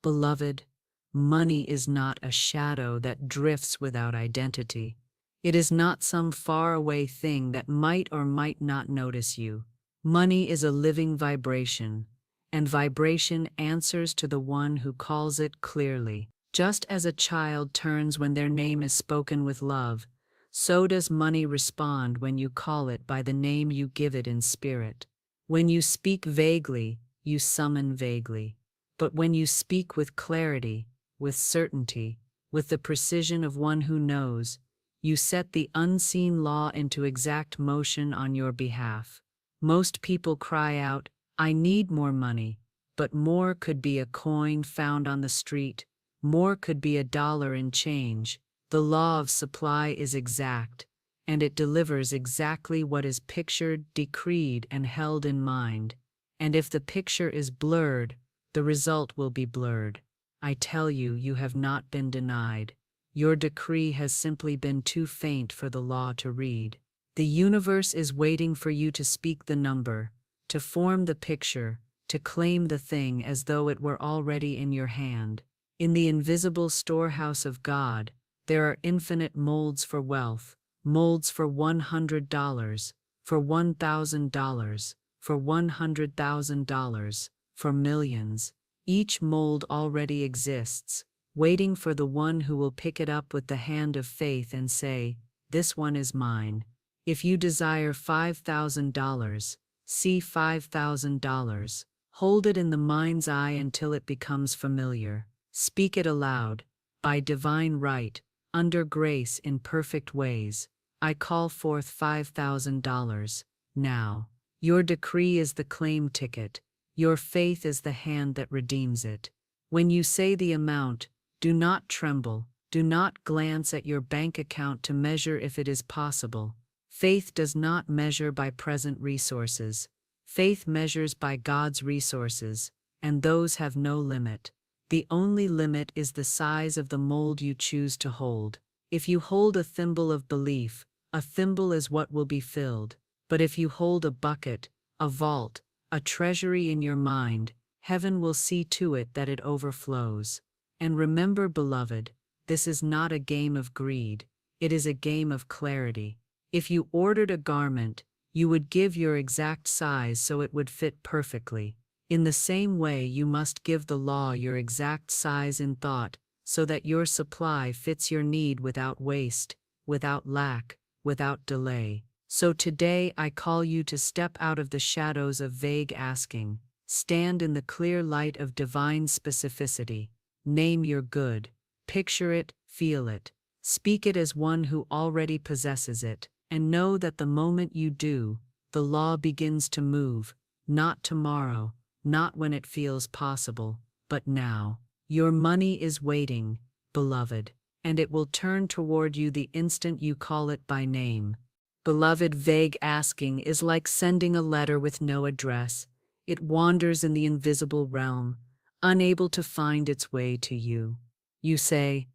Beloved, money is not a shadow that drifts without identity. It is not some faraway thing that might or might not notice you. Money is a living vibration, and vibration answers to the one who calls it clearly. Just as a child turns when their name is spoken with love, so does money respond when you call it by the name you give it in spirit. When you speak vaguely, you summon vaguely. But when you speak with clarity, with certainty, with the precision of one who knows, you set the unseen law into exact motion on your behalf. Most people cry out, "I need more money," but more could be a coin found on the street, more could be a dollar in change. The law of supply is exact, and it delivers exactly what is pictured, decreed, and held in mind. And if the picture is blurred, the result will be blurred. I tell you, you have not been denied. Your decree has simply been too faint for the law to read. The universe is waiting for you to speak the number, to form the picture, to claim the thing as though it were already in your hand. In the invisible storehouse of God, there are infinite molds for wealth, molds for $100, for $1,000, for $100,000, for millions. Each mold already exists, waiting for the one who will pick it up with the hand of faith and say, "This one is mine." If you desire $5,000, see $5,000. Hold it in the mind's eye until it becomes familiar. Speak it aloud. By divine right, under grace in perfect ways, I call forth $5,000. Now, your decree is the claim ticket. Your faith is the hand that redeems it. When you say the amount, do not tremble. Do not glance at your bank account to measure if it is possible. Faith does not measure by present resources. Faith measures by God's resources, and those have no limit. The only limit is the size of the mold you choose to hold. If you hold a thimble of belief, a thimble is what will be filled. But if you hold a bucket, a vault, a treasury in your mind, heaven will see to it that it overflows. And remember, beloved, this is not a game of greed. It is a game of clarity. If you ordered a garment, you would give your exact size so it would fit perfectly. In the same way, you must give the law your exact size in thought, so that your supply fits your need without waste, without lack, without delay. So today I call you to step out of the shadows of vague asking. Stand in the clear light of divine specificity. Name your good. Picture it, feel it. Speak it as one who already possesses it. And know that the moment you do, the law begins to move, not tomorrow, not when it feels possible, but now. Your money is waiting, beloved, and it will turn toward you the instant you call it by name. Beloved, vague asking is like sending a letter with no address. It wanders in the invisible realm, unable to find its way to you. You say,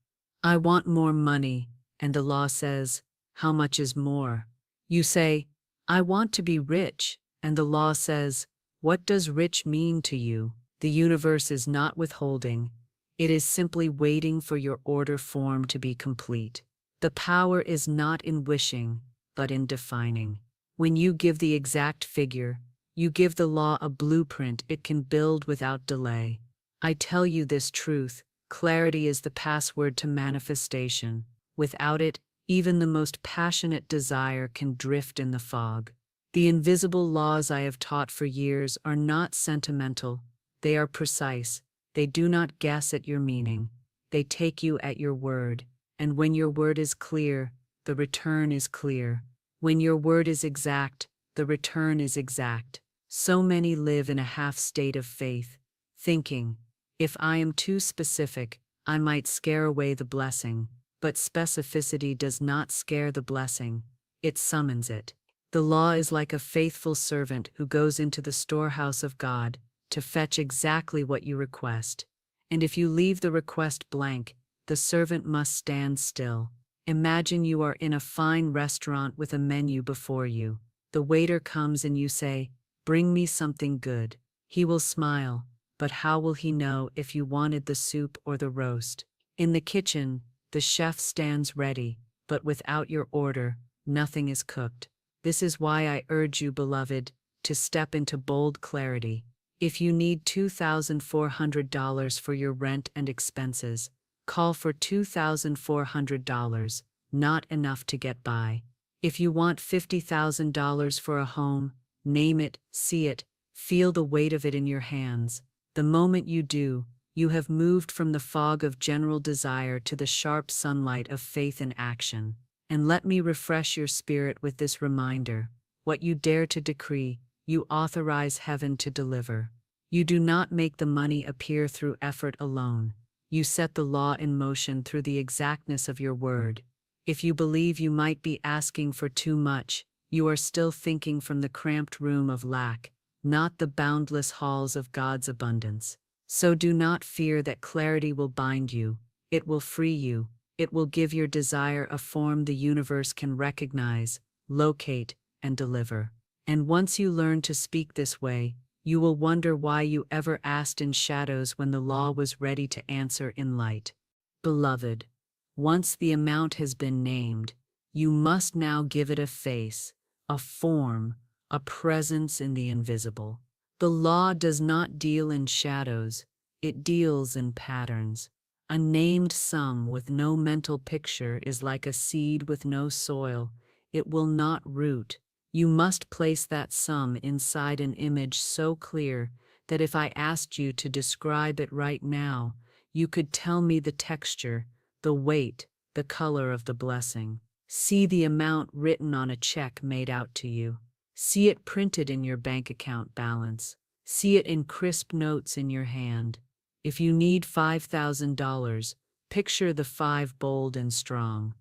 "I want more money," and the law says, "How much is more?" You say, "I want to be rich," and the law says, "What does rich mean to you?" The universe is not withholding. It is simply waiting for your order form to be complete. The power is not in wishing, but in defining. When you give the exact figure, you give the law a blueprint it can build without delay. I tell you this truth: clarity is the password to manifestation. Without it, even the most passionate desire can drift in the fog. The invisible laws I have taught for years are not sentimental. They are precise. They do not guess at your meaning. They take you at your word. And when your word is clear, the return is clear. When your word is exact, the return is exact. So many live in a half state of faith, thinking, if I am too specific, I might scare away the blessing. But specificity does not scare the blessing, it summons it. The law is like a faithful servant who goes into the storehouse of God to fetch exactly what you request. And if you leave the request blank, the servant must stand still. Imagine you are in a fine restaurant with a menu before you. The waiter comes and you say, "Bring me something good." He will smile, but how will he know if you wanted the soup or the roast? In the kitchen, the chef stands ready, but without your order, nothing is cooked. This is why I urge you, beloved, to step into bold clarity. If you need $2,400 for your rent and expenses, call for $2,400, not enough to get by. If you want $50,000 for a home, name it, see it, feel the weight of it in your hands. The moment you do, you have moved from the fog of general desire to the sharp sunlight of faith in action. And let me refresh your spirit with this reminder: what you dare to decree, you authorize heaven to deliver. You do not make the money appear through effort alone. You set the law in motion through the exactness of your word. If you believe you might be asking for too much, you are still thinking from the cramped room of lack, not the boundless halls of God's abundance. So do not fear that clarity will bind you. It will free you. It will give your desire a form the universe can recognize, locate, and deliver. And once you learn to speak this way, you will wonder why you ever asked in shadows when the law was ready to answer in light. Beloved, once the amount has been named, you must now give it a face, a form, a presence in the invisible. The law does not deal in shadows, it deals in patterns. A named sum with no mental picture is like a seed with no soil. It will not root. You must place that sum inside an image so clear that if I asked you to describe it right now, you could tell me the texture, the weight, the color of the blessing. See the amount written on a check made out to you. See it printed in your bank account balance. See it in crisp notes in your hand. If you need $5,000, picture the 5 bold and strong.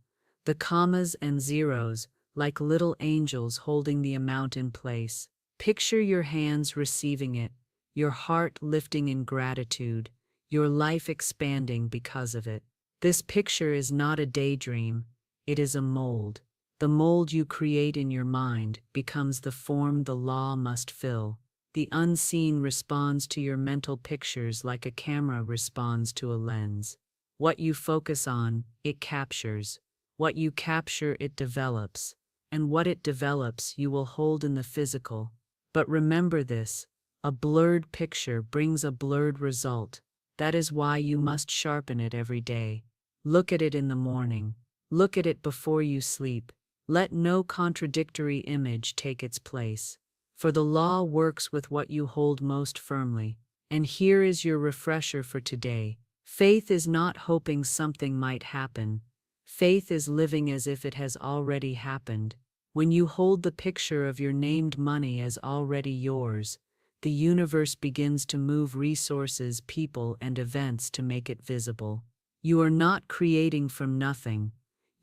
The commas and zeros, like little angels holding the amount in place. Picture your hands receiving it, your heart lifting in gratitude, your life expanding because of it. This picture is not a daydream, it is a mold. The mold you create in your mind becomes the form the law must fill. The unseen responds to your mental pictures like a camera responds to a lens. What you focus on, it captures. What you capture, it develops. And what it develops, you will hold in the physical. But remember this: a blurred picture brings a blurred result. That is why you must sharpen it every day. Look at it in the morning. Look at it before you sleep. Let no contradictory image take its place. For the law works with what you hold most firmly. And here is your refresher for today. Faith is not hoping something might happen. Faith is living as if it has already happened. When you hold the picture of your named money as already yours, the universe begins to move resources, people, and events to make it visible. You are not creating from nothing.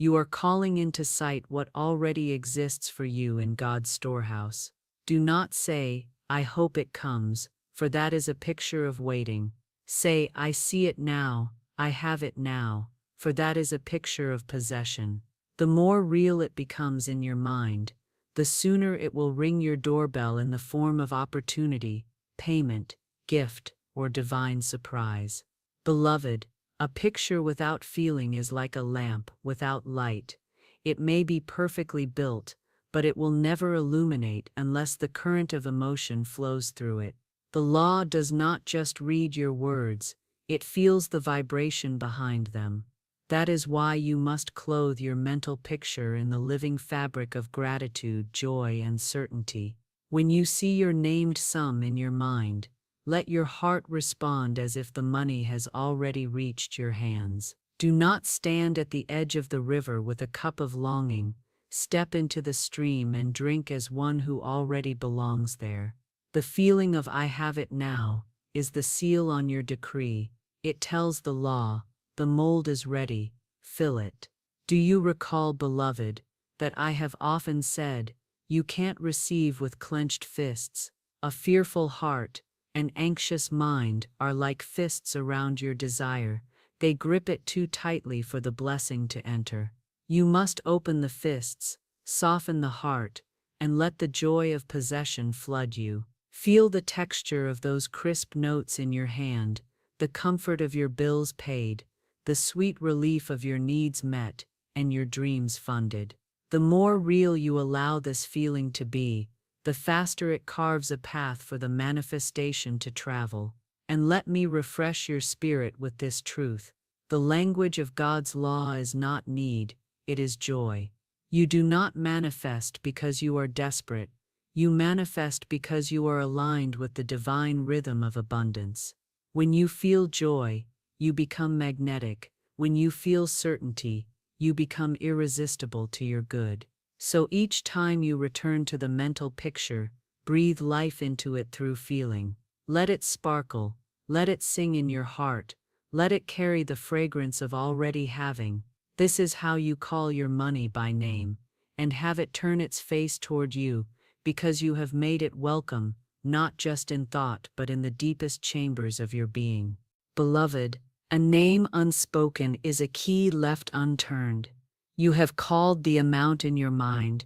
You are calling into sight what already exists for you in God's storehouse. Do not say, "I hope it comes," for that is a picture of waiting. Say, "I see it now, I have it now," for that is a picture of possession. The more real it becomes in your mind, the sooner it will ring your doorbell in the form of opportunity, payment, gift, or divine surprise. Beloved, a picture without feeling is like a lamp without light. It may be perfectly built, but it will never illuminate unless the current of emotion flows through it. The law does not just read your words, it feels the vibration behind them. That is why you must clothe your mental picture in the living fabric of gratitude, joy, and certainty. When you see your named sum in your mind, let your heart respond as if the money has already reached your hands. Do not stand at the edge of the river with a cup of longing. Step into the stream and drink as one who already belongs there. The feeling of "I have it now" is the seal on your decree. It tells the law, the mold is ready, fill it. Do you recall, beloved, that I have often said, you can't receive with clenched fists? A fearful heart, an anxious mind are like fists around your desire. They grip it too tightly for the blessing to enter. You must open the fists, soften the heart, and let the joy of possession flood you. Feel the texture of those crisp notes in your hand, the comfort of your bills paid, the sweet relief of your needs met, and your dreams funded. The more real you allow this feeling to be, the faster it carves a path for the manifestation to travel. And let me refresh your spirit with this truth. The language of God's law is not need, it is joy. You do not manifest because you are desperate. You manifest because you are aligned with the divine rhythm of abundance. When you feel joy, you become magnetic. When you feel certainty, you become irresistible to your good. So each time you return to the mental picture, breathe life into it through feeling. Let it sparkle, let it sing in your heart, let it carry the fragrance of already having. This is how you call your money by name, and have it turn its face toward you, because you have made it welcome, not just in thought but in the deepest chambers of your being. Beloved, a name unspoken is a key left unturned. You have called the amount in your mind.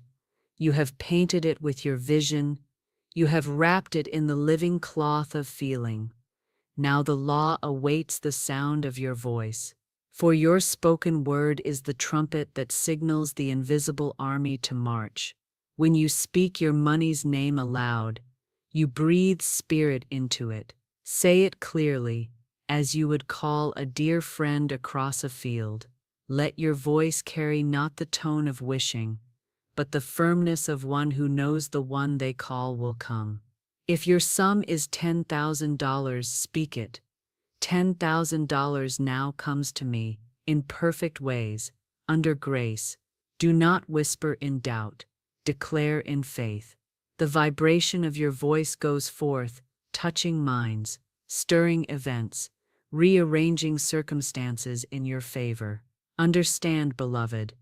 You have painted it with your vision. You have wrapped it in the living cloth of feeling. Now the law awaits the sound of your voice. For your spoken word is the trumpet that signals the invisible army to march. When you speak your money's name aloud, you breathe spirit into it. Say it clearly, as you would call a dear friend across a field. Let your voice carry not the tone of wishing, but the firmness of one who knows the one they call will come. If your sum is $10,000, speak it. $10,000 now comes to me, in perfect ways, under grace. Do not whisper in doubt, declare in faith. The vibration of your voice goes forth, touching minds, stirring events, rearranging circumstances in your favor. Understand, beloved,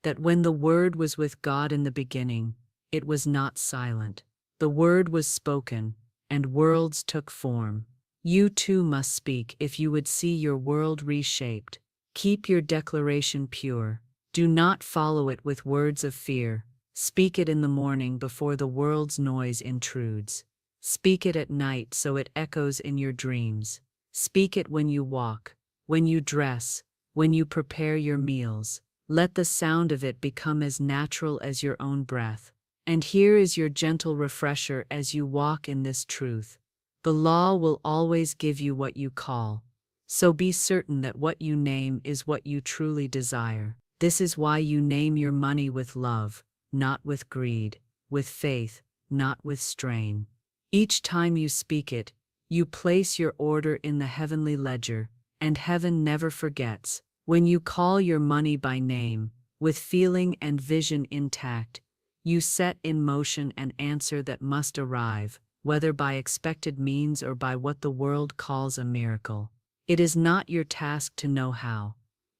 that when the Word was with God in the beginning, it was not silent. The Word was spoken, and worlds took form. You too must speak if you would see your world reshaped. Keep your declaration pure. Do not follow it with words of fear. Speak it in the morning before the world's noise intrudes. Speak it at night so it echoes in your dreams. Speak it when you walk, when you dress, when you prepare your meals. Let the sound of it become as natural as your own breath. And here is your gentle refresher as you walk in this truth. The law will always give you what you call. So be certain that what you name is what you truly desire. This is why you name your money with love, not with greed, with faith, not with strain. Each time you speak it, you place your order in the heavenly ledger, and heaven never forgets. When you call your money by name, with feeling and vision intact, you set in motion an answer that must arrive, whether by expected means or by what the world calls a miracle. It is not your task to know how.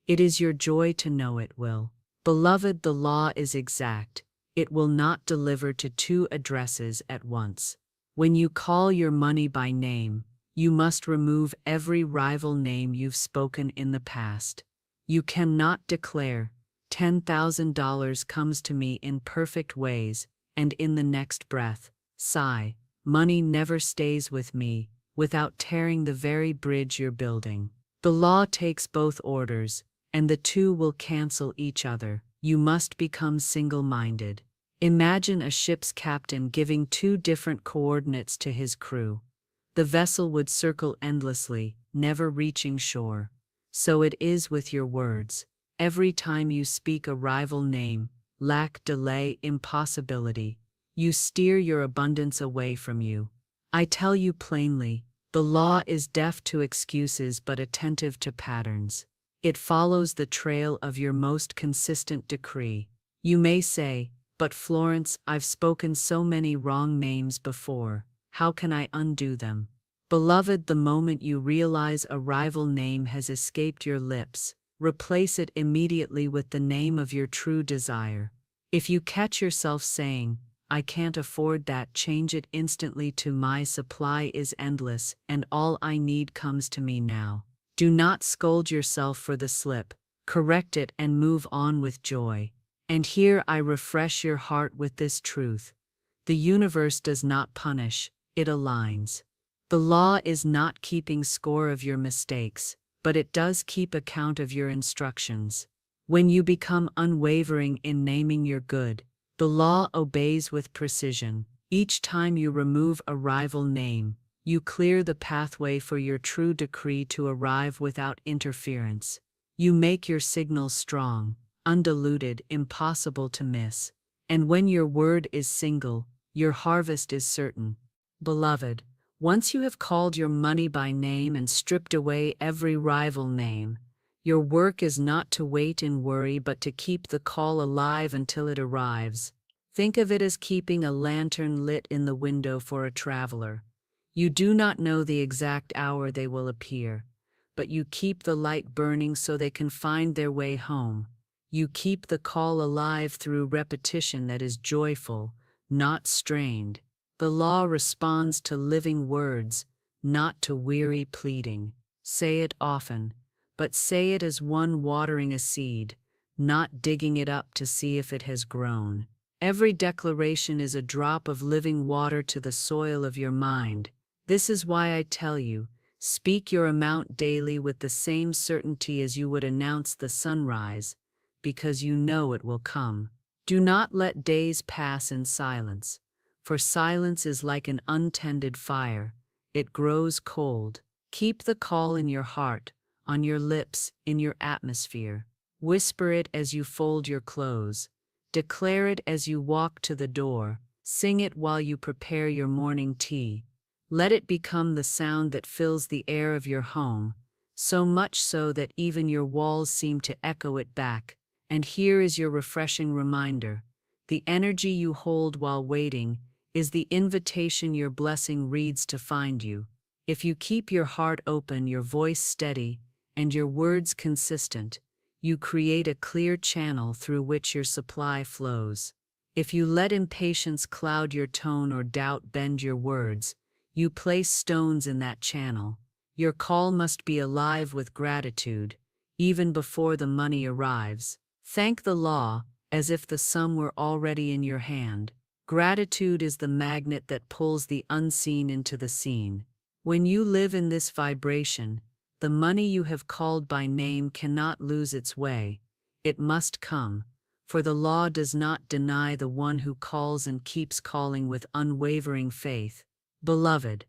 It is your joy to know it will. Beloved, the law is exact. It will not deliver to two addresses at once. When you call your money by name, you must remove every rival name you've spoken in the past. You cannot declare, $10,000 comes to me in perfect ways, and in the next breath, sigh, money never stays with me, without tearing the very bridge you're building. The law takes both orders, and the two will cancel each other. You must become single-minded. Imagine a ship's captain giving two different coordinates to his crew. The vessel would circle endlessly, never reaching shore. So it is with your words. Every time you speak a rival name, lack, delay, impossibility, you steer your abundance away from you. I tell you plainly, the law is deaf to excuses but attentive to patterns. It follows the trail of your most consistent decree. You may say, but Florence, I've spoken so many wrong names before. How can I undo them? Beloved, the moment you realize a rival name has escaped your lips, replace it immediately with the name of your true desire. If you catch yourself saying, I can't afford that, change it instantly to my supply is endless and all I need comes to me now. Do not scold yourself for the slip. Correct it and move on with joy. And here I refresh your heart with this truth. The universe does not punish, it aligns. The law is not keeping score of your mistakes, but it does keep account of your instructions. When you become unwavering in naming your good, the law obeys with precision. Each time you remove a rival name, you clear the pathway for your true decree to arrive without interference. You make your signal strong, undiluted, impossible to miss. And when your word is single, your harvest is certain. Beloved, once you have called your money by name and stripped away every rival name, your work is not to wait in worry but to keep the call alive until it arrives. Think of it as keeping a lantern lit in the window for a traveler. You do not know the exact hour they will appear, but you keep the light burning so they can find their way home. You keep the call alive through repetition that is joyful, not strained. The law responds to living words, not to weary pleading. Say it often, but say it as one watering a seed, not digging it up to see if it has grown. Every declaration is a drop of living water to the soil of your mind. This is why I tell you, speak your amount daily with the same certainty as you would announce the sunrise, because you know it will come. Do not let days pass in silence, for silence is like an untended fire. It grows cold. Keep the call in your heart, on your lips, in your atmosphere. Whisper it as you fold your clothes. Declare it as you walk to the door. Sing it while you prepare your morning tea. Let it become the sound that fills the air of your home, so much so that even your walls seem to echo it back. And here is your refreshing reminder. The energy you hold while waiting is the invitation your blessing reads to find you. If you keep your heart open, your voice steady, and your words consistent, you create a clear channel through which your supply flows. If you let impatience cloud your tone or doubt bend your words, you place stones in that channel. Your call must be alive with gratitude, even before the money arrives. Thank the law as if the sum were already in your hand. Gratitude is the magnet that pulls the unseen into the seen. When you live in this vibration, the money you have called by name cannot lose its way. It must come, for the law does not deny the one who calls and keeps calling with unwavering faith. Beloved,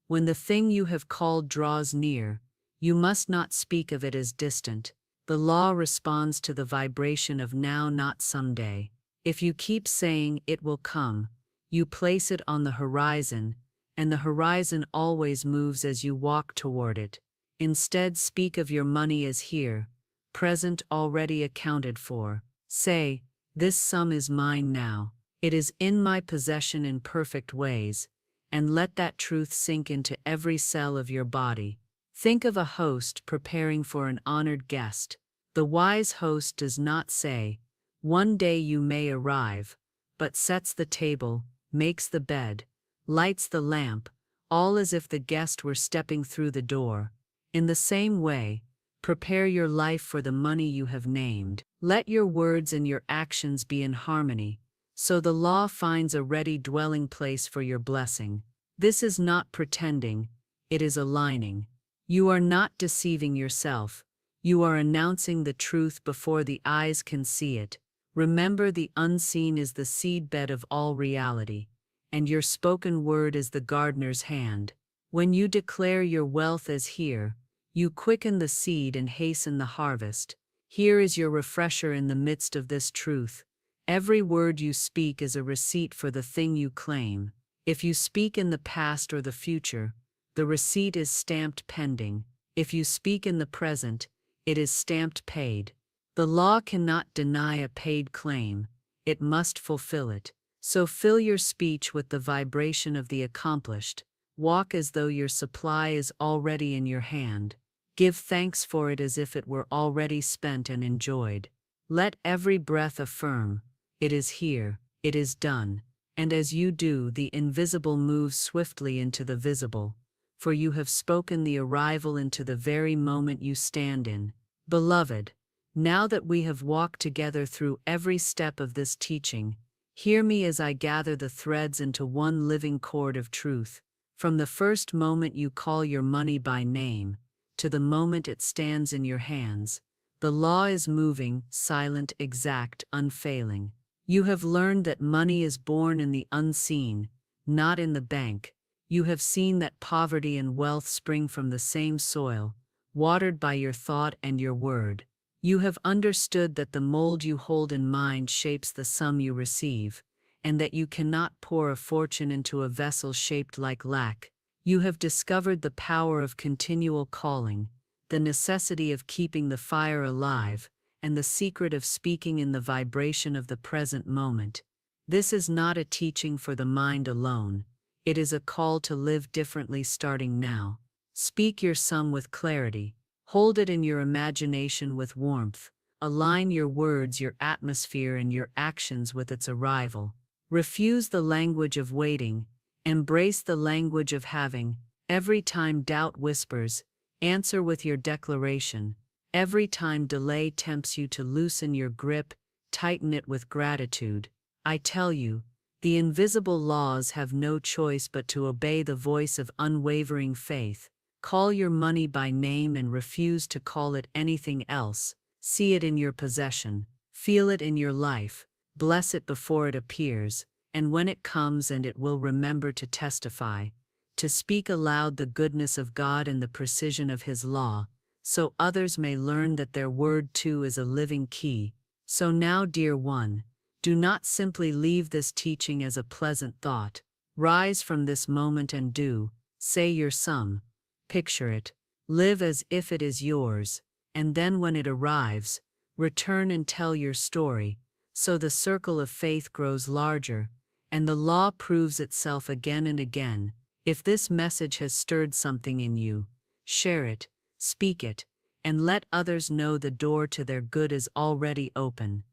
when the thing you have called draws near, you must not speak of it as distant. The law responds to the vibration of now, not someday. If you keep saying it will come, you place it on the horizon, and the horizon always moves as you walk toward it. Instead, speak of your money as here, present, already accounted for. Say, this sum is mine now. It is in my possession in perfect ways, and let that truth sink into every cell of your body. Think of a host preparing for an honored guest. The wise host does not say, "One day you may arrive," but sets the table, makes the bed, lights the lamp, all as if the guest were stepping through the door. In the same way, prepare your life for the money you have named. Let your words and your actions be in harmony, so the law finds a ready dwelling place for your blessing. This is not pretending, it is aligning. You are not deceiving yourself. You are announcing the truth before the eyes can see it. Remember, the unseen is the seedbed of all reality, and your spoken word is the gardener's hand. When you declare your wealth as here, you quicken the seed and hasten the harvest. Here is your refresher in the midst of this truth. Every word you speak is a receipt for the thing you claim. If you speak in the past or the future, the receipt is stamped pending. If you speak in the present, it is stamped paid. The law cannot deny a paid claim, it must fulfill it. So fill your speech with the vibration of the accomplished. Walk as though your supply is already in your hand. Give thanks for it as if it were already spent and enjoyed. Let every breath affirm, it is here, it is done. And as you do, the invisible moves swiftly into the visible, for you have spoken the arrival into the very moment you stand in. Beloved, now that we have walked together through every step of this teaching, hear me as I gather the threads into one living cord of truth. From the first moment you call your money by name, to the moment it stands in your hands, the law is moving, silent, exact, unfailing. You have learned that money is born in the unseen, not in the bank. You have seen that poverty and wealth spring from the same soil, watered by your thought and your word. You have understood that the mold you hold in mind shapes the sum you receive, and that you cannot pour a fortune into a vessel shaped like lack. You have discovered the power of continual calling, the necessity of keeping the fire alive, and the secret of speaking in the vibration of the present moment. This is not a teaching for the mind alone. It is a call to live differently starting now. Speak your sum with clarity. Hold it in your imagination with warmth. Align your words, your atmosphere, and your actions with its arrival. Refuse the language of waiting. Embrace the language of having. Every time doubt whispers, answer with your declaration. Every time delay tempts you to loosen your grip, tighten it with gratitude. I tell you, the invisible laws have no choice but to obey the voice of unwavering faith. Call your money by name and refuse to call it anything else. See it in your possession. Feel it in your life. Bless it before it appears, and when it comes, and it will remember to testify, to speak aloud the goodness of God and the precision of His law, so others may learn that their word too is a living key. So now, dear one, do not simply leave this teaching as a pleasant thought. Rise from this moment and do, say your sum, picture it, live as if it is yours, and then when it arrives, return and tell your story, so the circle of faith grows larger, and the law proves itself again and again. If this message has stirred something in you, share it, speak it, and let others know the door to their good is already open.